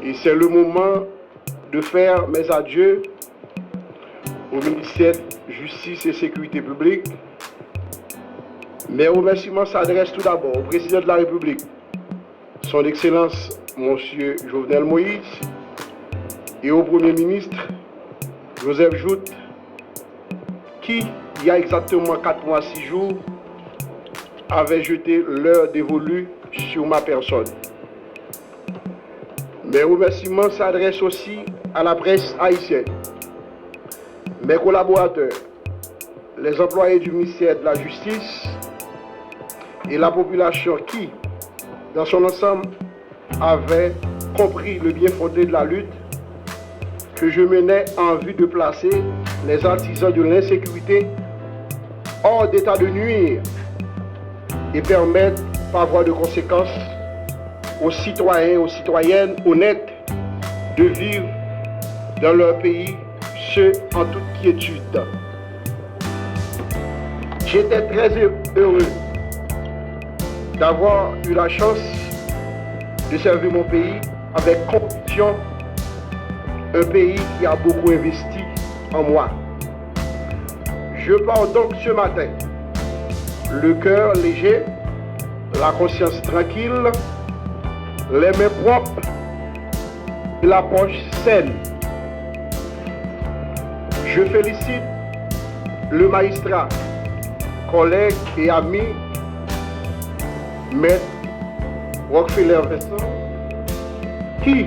Et c'est le moment de faire mes adieux au ministère Justice et Sécurité publique. Mes remerciements s'adressent tout d'abord au président de la République, son Excellence, Monsieur Jovenel Moïse, et au Premier ministre, Joseph Jout, qui, il y a exactement 4 mois, 6 jours, avait jeté l'heure dévolue sur ma personne. Mes remerciements s'adressent aussi à la presse haïtienne, mes collaborateurs, les employés du ministère de la Justice et la population qui, dans son ensemble, avait compris le bien fondé de la lutte que je menais en vue de placer les artisans de l'insécurité hors d'état de nuire et permettre, par voie de conséquence, aux citoyens et aux citoyennes honnêtes de vivre dans leur pays, ce en toute quiétude. J'étais très heureux d'avoir eu la chance de servir mon pays avec conviction, un pays qui a beaucoup investi en moi. Je pars donc ce matin, le cœur léger, la conscience tranquille, les mains propres et la poche saine. Je félicite le magistrat, collègue et ami, Maître Rockefeller Vincent, qui,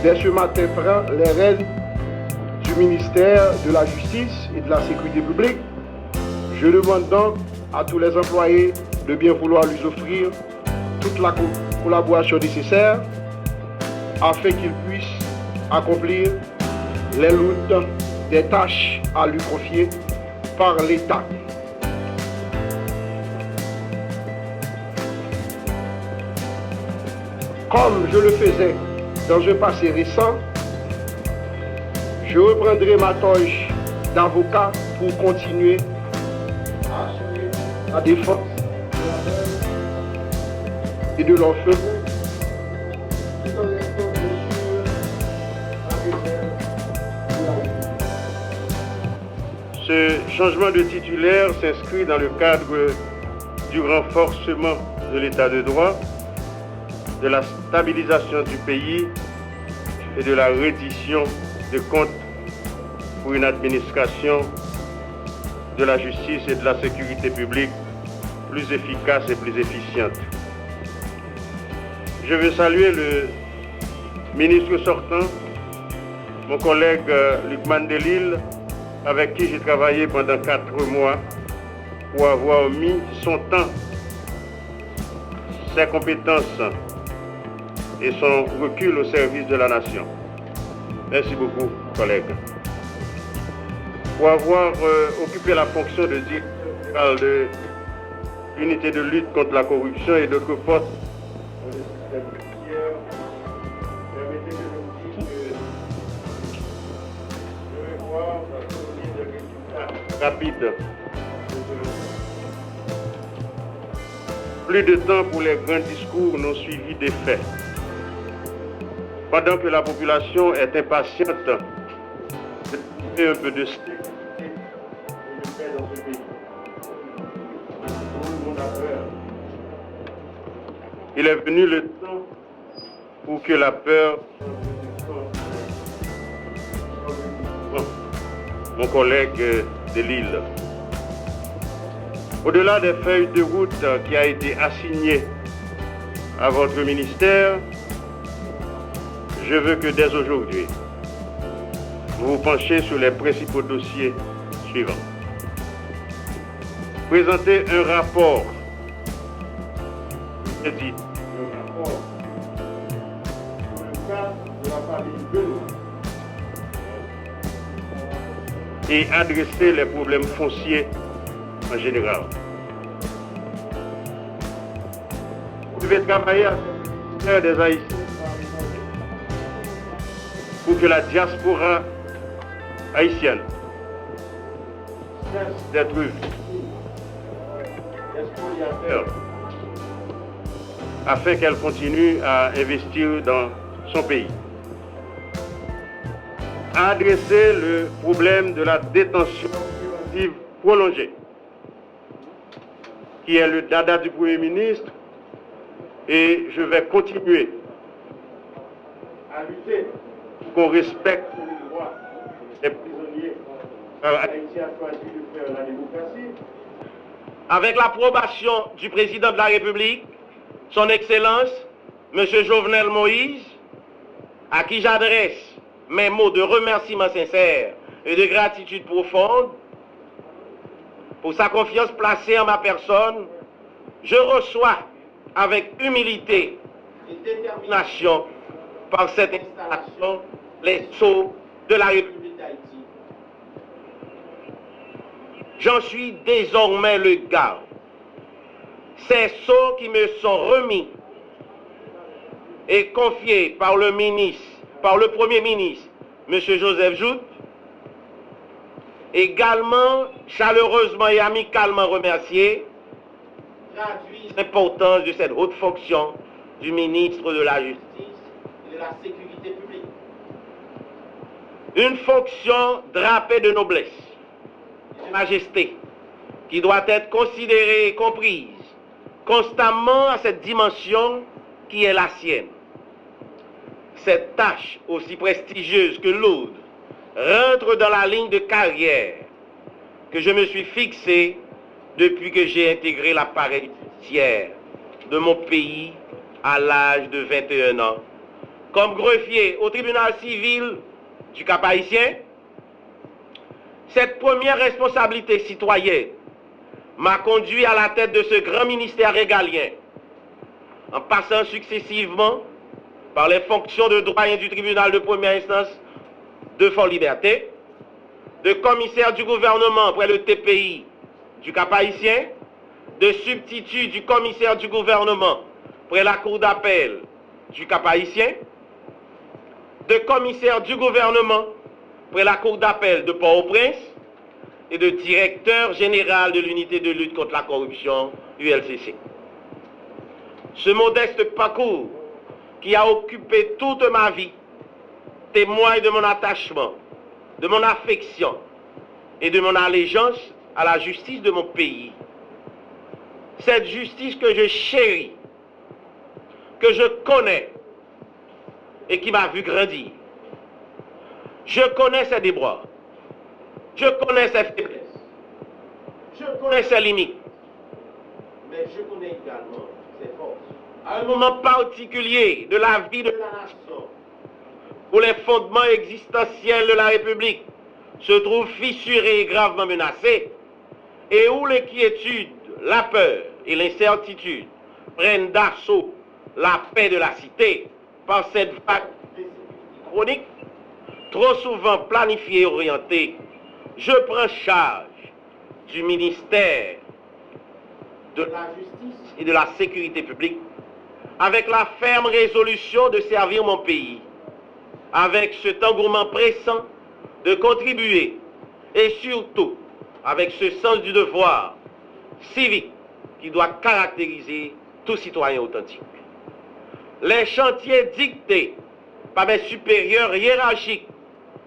dès ce matin, prend les rênes du ministère de la Justice et de la Sécurité publique. Je demande donc à tous les employés de bien vouloir lui offrir toute la collaboration nécessaire afin qu'il puisse accomplir les lourdes des tâches à lui confier par l'État. Comme je le faisais dans un passé récent, je reprendrai ma toge d'avocat pour continuer à assurer la défense et de l'orphelin, tout en restant bien sûr la réserve de la vie. Ce changement de titulaire s'inscrit dans le cadre du renforcement de l'état de droit, de la stabilisation du pays et de la reddition de comptes pour une administration de la justice et de la sécurité publique plus efficace et plus efficiente. Je veux saluer le ministre sortant, mon collègue Luc Mandelil, avec qui j'ai travaillé pendant 4 mois pour avoir mis son temps, ses compétences et son recul au service de la nation. Merci beaucoup, collègues. Pour avoir occupé la fonction de directeur de l'unité de lutte contre la corruption et d'autres postes dans le système judiciaire, permettez de vous dire que je vais voir la solide résultat rapide. Plus de temps pour les grands discours non suivis des faits. Pendant que la population est impatiente de un peu de stabilité et de paix dans ce pays. Tout le monde a peur. Il est venu le temps pour que la peur mon collègue de Lille. Au-delà des feuilles de route qui a été assignée à votre ministère, je veux que dès aujourd'hui, vous vous penchez sur les principaux dossiers suivants. Présentez un rapport, je dis, un rapport sur le cas de la famille Benoît et adresser les problèmes fonciers en général. Vous devez travailler avec le ministère des Haïtiens pour que la diaspora haïtienne cesse d'être vue spoliateur afin qu'elle continue à investir dans son pays. a adressé le problème de la détention préventive prolongée, qui est le dada du Premier ministre, et je vais continuer à lutter pour qu'on respecte les droits des prisonniers. Haïti a choisi de faire la démocratie. Avec l'approbation du président de la République, son Excellence, M. Jovenel Moïse, à qui j'adresse mes mots de remerciement sincère et de gratitude profonde pour sa confiance placée en ma personne, je reçois avec humilité et détermination par cette installation les sceaux de la République d'Haïti. J'en suis désormais le garde. Ces sceaux qui me sont remis et confiés par le Premier ministre, M. Joseph Jout, également chaleureusement et amicalement remercié, traduisent l'importance de cette haute fonction du ministre de la Justice et de la Sécurité publique. Une fonction drapée de noblesse, de majesté, qui doit être considérée et comprise constamment à cette dimension qui est la sienne. Cette tâche aussi prestigieuse que lourde rentre dans la ligne de carrière que je me suis fixée depuis que j'ai intégré l'appareil judiciaire de mon pays à l'âge de 21 ans, comme greffier au tribunal civil du Cap-Haïtien. Cette première responsabilité citoyenne m'a conduit à la tête de ce grand ministère régalien, en passant successivement par les fonctions de doyen du tribunal de première instance de Fort-Liberté, de commissaire du gouvernement près le TPI du Cap-Haïtien, de substitut du commissaire du gouvernement près la cour d'appel du Cap-Haïtien, de commissaire du gouvernement près la cour d'appel de Port-au-Prince et de directeur général de l'unité de lutte contre la corruption ULCC. Ce modeste parcours qui a occupé toute ma vie témoigne de mon attachement, de mon affection et de mon allégeance à la justice de mon pays. Cette justice que je chéris, que je connais et qui m'a vu grandir. Je connais ses déboires, je connais ses faiblesses, je connais ses limites, mais je connais également ses forces. À un moment particulier de la vie de la nation, où les fondements existentiels de la République se trouvent fissurés et gravement menacés, et où l'inquiétude, la peur et l'incertitude prennent d'assaut la paix de la cité par cette vague chronique, trop souvent planifiée et orientée, je prends charge du ministère de la Justice et de la Sécurité publique avec la ferme résolution de servir mon pays, avec cet engouement pressant de contribuer et surtout avec ce sens du devoir civique qui doit caractériser tout citoyen authentique. Les chantiers dictés par mes supérieurs hiérarchiques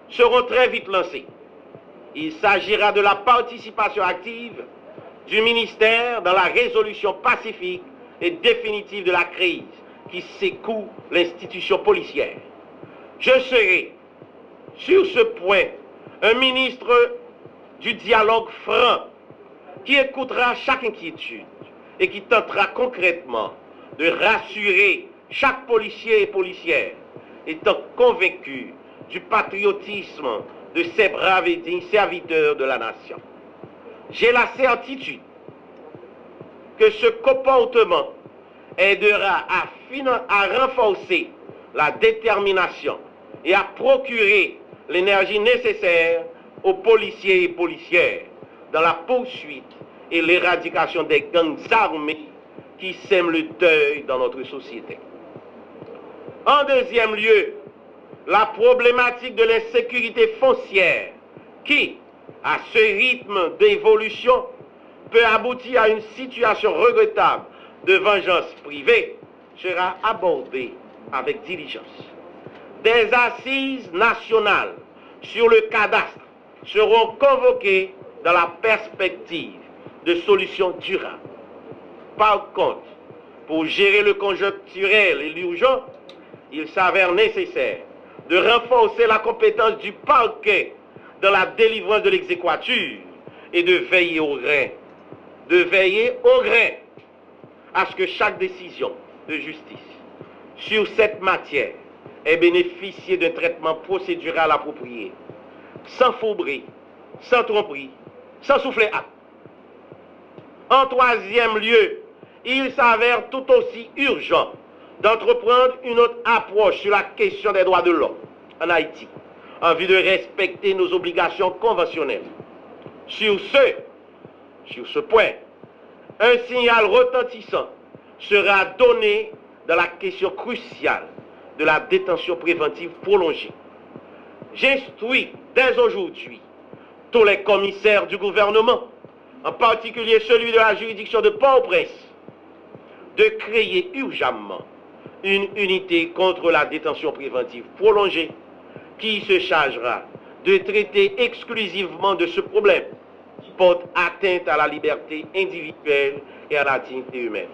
seront très vite lancés. Il s'agira de la participation active du ministère dans la résolution pacifique et définitive de la crise qui secoue l'institution policière. Je serai, sur ce point, un ministre du dialogue franc qui écoutera chaque inquiétude et qui tentera concrètement de rassurer chaque policier et policière, étant convaincu du patriotisme de ces braves et dignes serviteurs de la nation. J'ai la certitude que ce comportement aidera à renforcer la détermination et à procurer l'énergie nécessaire aux policiers et policières dans la poursuite et l'éradication des gangs armés qui sèment le deuil dans notre société. En deuxième lieu, la problématique de l'insécurité foncière qui, à ce rythme d'évolution, peut aboutir à une situation regrettable de vengeance privée, sera abordée avec diligence. Des assises nationales sur le cadastre seront convoqués dans la perspective de solutions durables. Par contre, pour gérer le conjoncturel et l'urgent, il s'avère nécessaire de renforcer la compétence du parquet dans la délivrance de l'exéquatur et de veiller au grain, à ce que chaque décision de justice sur cette matière ait bénéficié d'un traitement procédural approprié, sans fourberie, sans tromperie, sans souffler acte. En troisième lieu, il s'avère tout aussi urgent d'entreprendre une autre approche sur la question des droits de l'homme en Haïti, en vue de respecter nos obligations conventionnelles. Sur ce point, un signal retentissant sera donné dans la question cruciale de la détention préventive prolongée. J'instruis dès aujourd'hui tous les commissaires du gouvernement, en particulier celui de la juridiction de Port-au-Prince, de créer urgemment une unité contre la détention préventive prolongée qui se chargera de traiter exclusivement de ce problème qui porte atteinte à la liberté individuelle et à la dignité humaine.